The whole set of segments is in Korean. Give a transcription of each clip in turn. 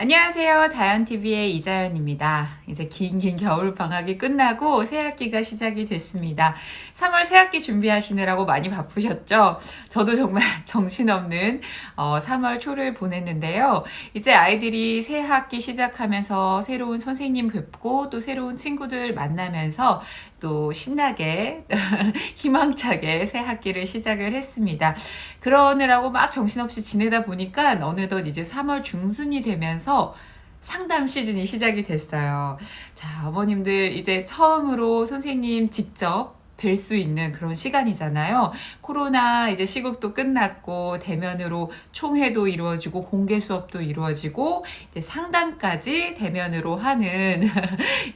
안녕하세요. 자연TV의 이자연입니다. 이제 긴 겨울방학이 끝나고 새학기가 시작이 됐습니다. 3월 새학기 준비하시느라고 많이 바쁘셨죠? 저도 정말 정신없는 3월 초를 보냈는데요. 이제 아이들이 새학기 시작하면서 새로운 선생님 뵙고 또 새로운 친구들 만나면서 또 신나게 희망차게 새 학기를 시작을 했습니다. 그러느라고 막 정신없이 지내다 보니까 어느덧 이제 3월 중순이 되면서 상담 시즌이 시작이 됐어요. 자, 어머님들 이제 처음으로 선생님 직접 뵐 수 있는 그런 시간이잖아요. 코로나 이제 시국도 끝났고 대면으로 총회도 이루어지고 공개 수업도 이루어지고 이제 상담까지 대면으로 하는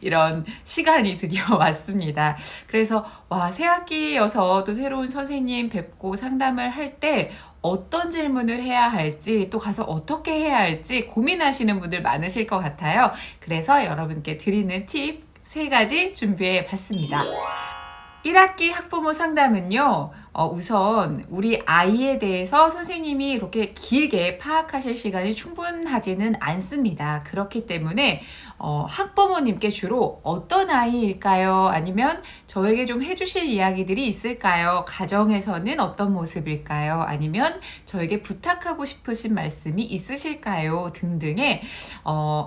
이런 시간이 드디어 왔습니다. 그래서 새 학기여서 또 새로운 선생님 뵙고 상담을 할 때 어떤 질문을 해야 할지 또 가서 어떻게 해야 할지 고민하시는 분들 많으실 것 같아요. 그래서 여러분께 드리는 팁 3가지 준비해 봤습니다. 1학기 학부모 상담은요, 우선 우리 아이에 대해서 선생님이 이렇게 길게 파악하실 시간이 충분하지는 않습니다. 그렇기 때문에 학부모님께 주로 어떤 아이일까요? 아니면 저에게 좀 해주실 이야기들이 있을까요? 가정에서는 어떤 모습일까요? 아니면 저에게 부탁하고 싶으신 말씀이 있으실까요? 등등의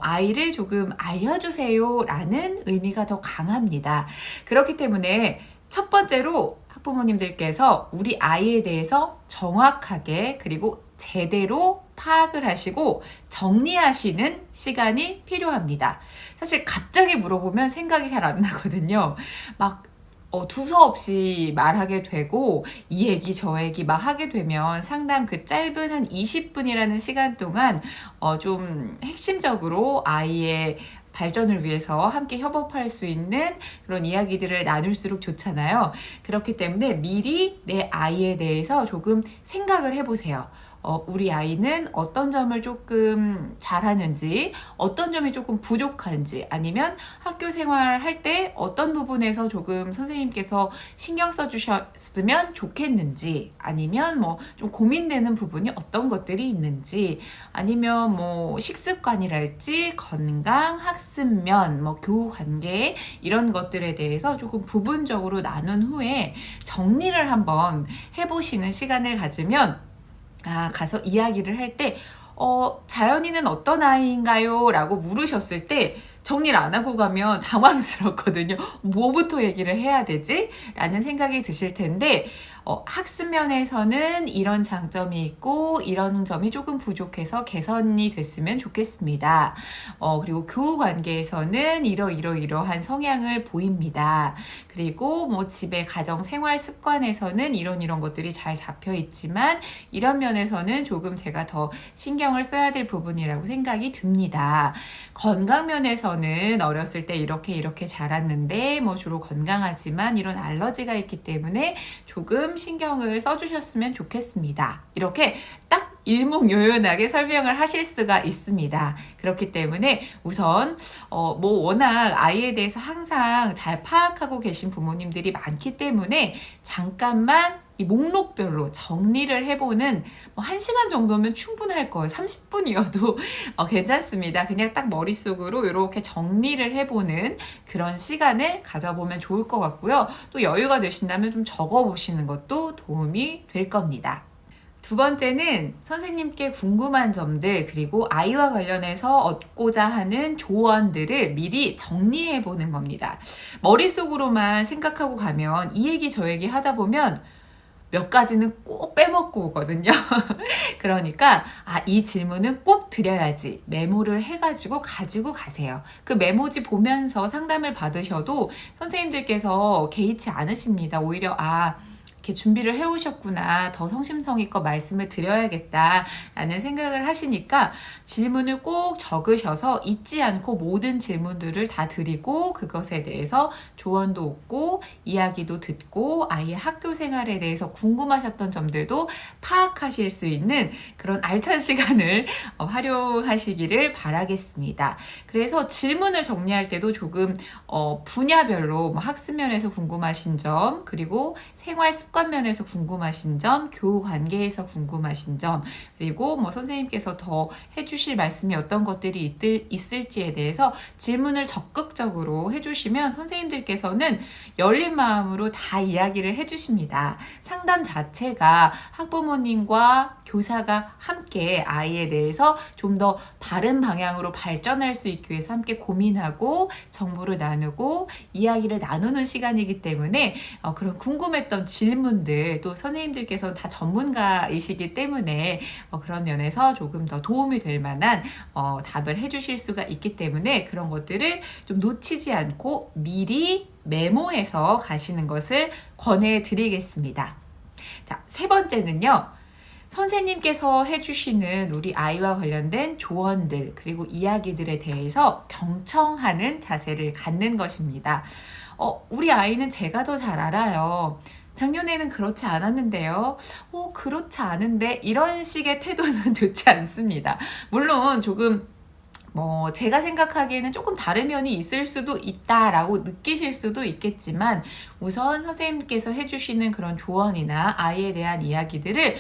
아이를 조금 알려주세요 라는 의미가 더 강합니다. 그렇기 때문에 첫 번째로 학부모님들께서 우리 아이에 대해서 정확하게 그리고 제대로 파악을 하시고 정리하시는 시간이 필요합니다. 사실 갑자기 물어보면 생각이 잘 안 나거든요. 막 두서없이 말하게 되고 이 얘기 저 얘기 막 하게 되면 상담 그 짧은 한 20분이라는 시간 동안 좀 핵심적으로 아이의 발전을 위해서 함께 협업할 수 있는 그런 이야기들을 나눌수록 좋잖아요. 그렇기 때문에 미리 내 아이에 대해서 조금 생각을 해보세요. 우리 아이는 어떤 점을 조금 잘하는지, 어떤 점이 조금 부족한지, 아니면 학교 생활할 때 어떤 부분에서 조금 선생님께서 신경 써주셨으면 좋겠는지, 아니면 좀 고민되는 부분이 어떤 것들이 있는지, 아니면 식습관이랄지, 건강, 학습면, 교우 관계, 이런 것들에 대해서 조금 부분적으로 나눈 후에 정리를 한번 해보시는 시간을 가지면 가서 이야기를 할 때 자연이는 어떤 아이인가요? 라고 물으셨을 때 정리를 안 하고 가면 당황스럽거든요. 뭐부터 얘기를 해야 되지? 라는 생각이 드실 텐데 학습 면에서는 이런 장점이 있고 이런 점이 조금 부족해서 개선이 됐으면 좋겠습니다. 그리고 교우 관계에서는 이러한 성향을 보입니다. 그리고 집에 가정 생활 습관에서는 이런 것들이 잘 잡혀 있지만 이런 면에서는 조금 제가 더 신경을 써야 될 부분이라고 생각이 듭니다. 건강 면에서는 어렸을 때 이렇게 자랐는데 주로 건강하지만 이런 알러지가 있기 때문에 조금 신경을 써주셨으면 좋겠습니다. 이렇게 딱 일목요연하게 설명을 하실 수가 있습니다. 그렇기 때문에 우선 워낙 아이에 대해서 항상 잘 파악하고 계신 부모님들이 많기 때문에 잠깐만 이 목록별로 정리를 해보는 1시간 정도면 충분할 거예요. 30분이어도 괜찮습니다. 그냥 딱 머릿속으로 이렇게 정리를 해보는 그런 시간을 가져보면 좋을 것 같고요. 또 여유가 되신다면 좀 적어보시는 것도 도움이 될 겁니다. 두 번째는 선생님께 궁금한 점들 그리고 아이와 관련해서 얻고자 하는 조언들을 미리 정리해 보는 겁니다. 머릿속으로만 생각하고 가면 이 얘기 저 얘기 하다 보면 몇 가지는 꼭 빼먹고 오거든요. 그러니까 이 질문은 꼭 드려야지 메모를 해가지고 가지고 가세요. 그 메모지 보면서 상담을 받으셔도 선생님들께서 개의치 않으십니다. 오히려 이렇게 준비를 해오셨구나. 더 성심성의껏 말씀을 드려야겠다 라는 생각을 하시니까 질문을 꼭 적으셔서 잊지 않고 모든 질문들을 다 드리고 그것에 대해서 조언도 얻고 이야기도 듣고 아이의 학교 생활에 대해서 궁금하셨던 점들도 파악하실 수 있는 그런 알찬 시간을 활용하시기를 바라겠습니다. 그래서 질문을 정리할 때도 조금 분야별로 학습면에서 궁금하신 점 그리고 생활 습관 습관 면에서 궁금하신 점, 교우 관계에서 궁금하신 점, 그리고 뭐 선생님께서 더 해주실 말씀이 어떤 것들이 있을지에 대해서 질문을 적극적으로 해주시면 선생님들께서는 열린 마음으로 다 이야기를 해주십니다. 상담 자체가 학부모님과 교사가 함께 아이에 대해서 좀 더 바른 방향으로 발전할 수 있기 위해서 함께 고민하고 정보를 나누고 이야기를 나누는 시간이기 때문에 그런 궁금했던 질문들, 또 선생님들께서 다 전문가이시기 때문에 그런 면에서 조금 더 도움이 될 만한 답을 해주실 수가 있기 때문에 그런 것들을 좀 놓치지 않고 미리 메모해서 가시는 것을 권해드리겠습니다. 자, 세 번째는요. 선생님께서 해주시는 우리 아이와 관련된 조언들 그리고 이야기들에 대해서 경청하는 자세를 갖는 것입니다. 우리 아이는 제가 더 잘 알아요. 작년에는 그렇지 않았는데요. 그렇지 않은데 이런 식의 태도는 좋지 않습니다. 물론 조금 제가 생각하기에는 조금 다른 면이 있을 수도 있다라고 느끼실 수도 있겠지만 우선 선생님께서 해주시는 그런 조언이나 아이에 대한 이야기들을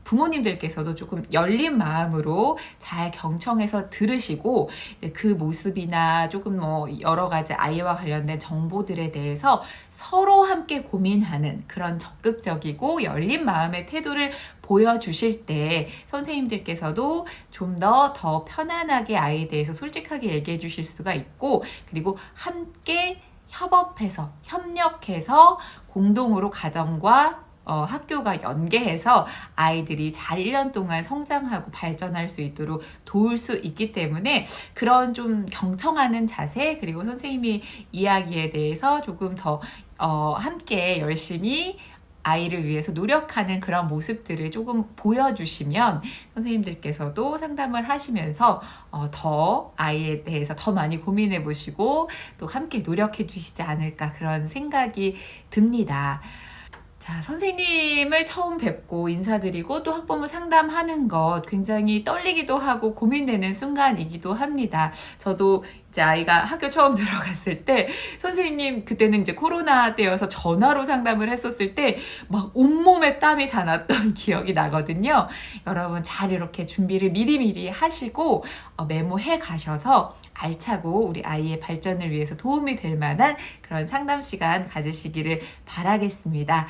부모님들께서도 조금 열린 마음으로 잘 경청해서 들으시고 그 모습이나 조금 여러 가지 아이와 관련된 정보들에 대해서 서로 함께 고민하는 그런 적극적이고 열린 마음의 태도를 보여주실 때 선생님들께서도 좀 더 편안하게 아이에 대해서 솔직하게 얘기해 주실 수가 있고 그리고 함께 협력해서 공동으로 가정과 학교가 연계해서 아이들이 잘 1년 동안 성장하고 발전할 수 있도록 도울 수 있기 때문에 그런 좀 경청하는 자세 그리고 선생님이 이야기에 대해서 조금 더 함께 열심히 아이를 위해서 노력하는 그런 모습들을 조금 보여주시면 선생님들께서도 상담을 하시면서 더 아이에 대해서 더 많이 고민해 보시고 또 함께 노력해 주시지 않을까 그런 생각이 듭니다. 자, 선생님을 처음 뵙고 인사드리고 또 학부모 상담하는 것 굉장히 떨리기도 하고 고민되는 순간이기도 합니다. 저도 이제 아이가 학교 처음 들어갔을 때 선생님 그때는 이제 코로나 때여서 전화로 상담을 했었을 때 막 온몸에 땀이 다 났던 기억이 나거든요. 여러분 잘 이렇게 준비를 미리미리 하시고 메모해 가셔서 알차고 우리 아이의 발전을 위해서 도움이 될 만한 그런 상담 시간 가지시기를 바라겠습니다.